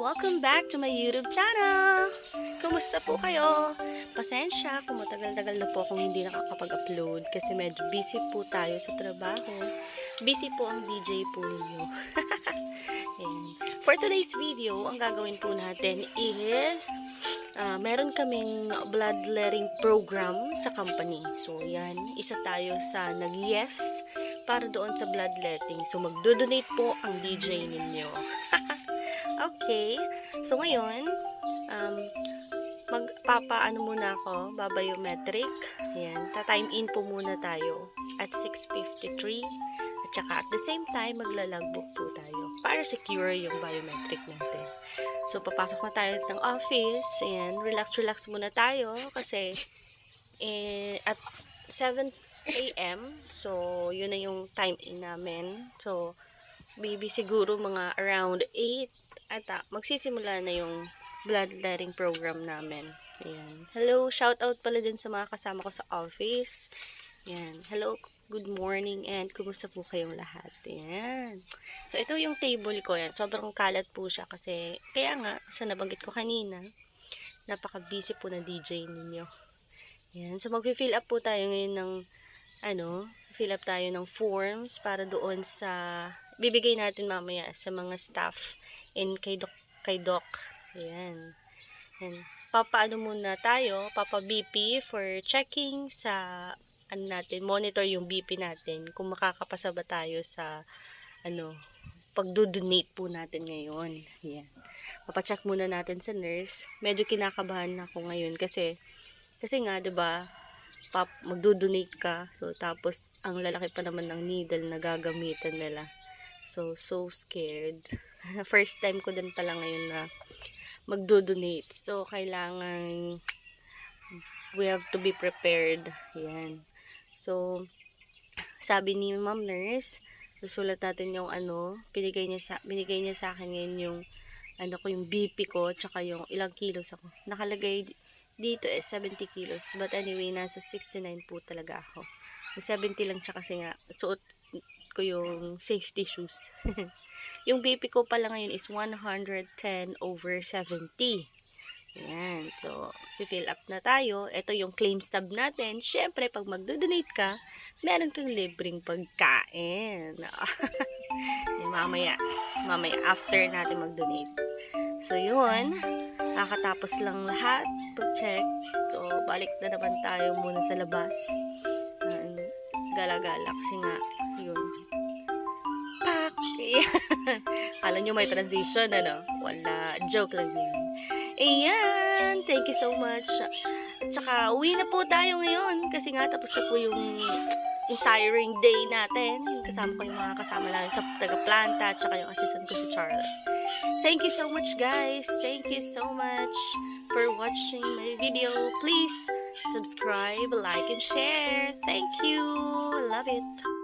Welcome back to my YouTube channel! Kumusta po kayo? Pasensya kung matagal-tagal na po akong hindi nakakapag-upload kasi medyo busy po tayo sa trabaho. Busy po ang DJ po ninyo. For today's video, ang gagawin po natin is meron kaming bloodletting program sa company. So yan, isa tayo sa nag-yes para doon sa bloodletting. So magdo-donate po ang DJ ninyo. Okay, so ngayon, magpapaano muna ako, babiometric. Ayan, ta-time in po muna tayo at 6:53. At saka at the same time, maglalogbook po tayo para secure yung biometric natin. So, papasok na tayo ng office. Ayan, relax muna tayo kasi at 7 a.m. So, yun na yung time in namin. So, maybe siguro mga around 8 at magsisimula na yung bloodletting program namin. Ayan. Hello, shout out pala din sa mga kasama ko sa office. Ayan. Hello, good morning and kumusta po kayong lahat? Ayan. So, ito yung table ko. Ayan. Sobrang kalat po siya kasi kaya nga, sa nabanggit ko kanina, napaka-busy po na DJ ninyo. Ayan. So, mag-fill up po tayo ngayon ng fill up tayo ng forms para doon sa bibigay natin mamaya sa mga staff in kay Doc. Ayan. And papaano muna tayo, BP for checking sa natin, monitor yung BP natin kung makakapasa ba tayo sa pagdo-donate po natin ngayon. Ayan. Papacheck muna natin sa nurse. Medyo kinakabahan ako ngayon kasi nga 'di ba? Magdo-donate ka. So, tapos, ang lalaki pa naman ng needle na gagamitan nila. So scared. First time ko din pala ngayon na magdo-donate. So, kailangan we have to be prepared. Yan. So, sabi ni Ma'am Nurse, susulat natin yung binigay niya sa akin ngayon yung yung BP ko, tsaka yung ilang kilos ako. Nakalagay dito 70 kilos. But anyway, nasa 69 po talaga ako. 70 lang siya kasi nga, suot ko yung safety shoes. Yung BP ko pala ngayon is 110/70. Ayan. So, fill up na tayo. Ito yung claim stub natin. Siyempre, pag magdo-donate ka, meron kang libreng pagkain. mamaya after natin mag-donate. So, yun. Nakatapos lang lahat. Pag-check. So, balik na naman tayo muna sa labas. Gala-gala kasi nga, yun. Pak! Kala nyo may transition, Wala. Joke lang yun. Ayan! Thank you so much. At saka, uwi na po tayo ngayon. Kasi nga, tapos na po yung tiring day natin. Kasama ko yung mga kasama lang sa taga-planta at saka yung assistant ko si Charlotte. Thank you so much, guys. Thank you so much for watching my video. Please subscribe, like, and share. Thank you. Love it.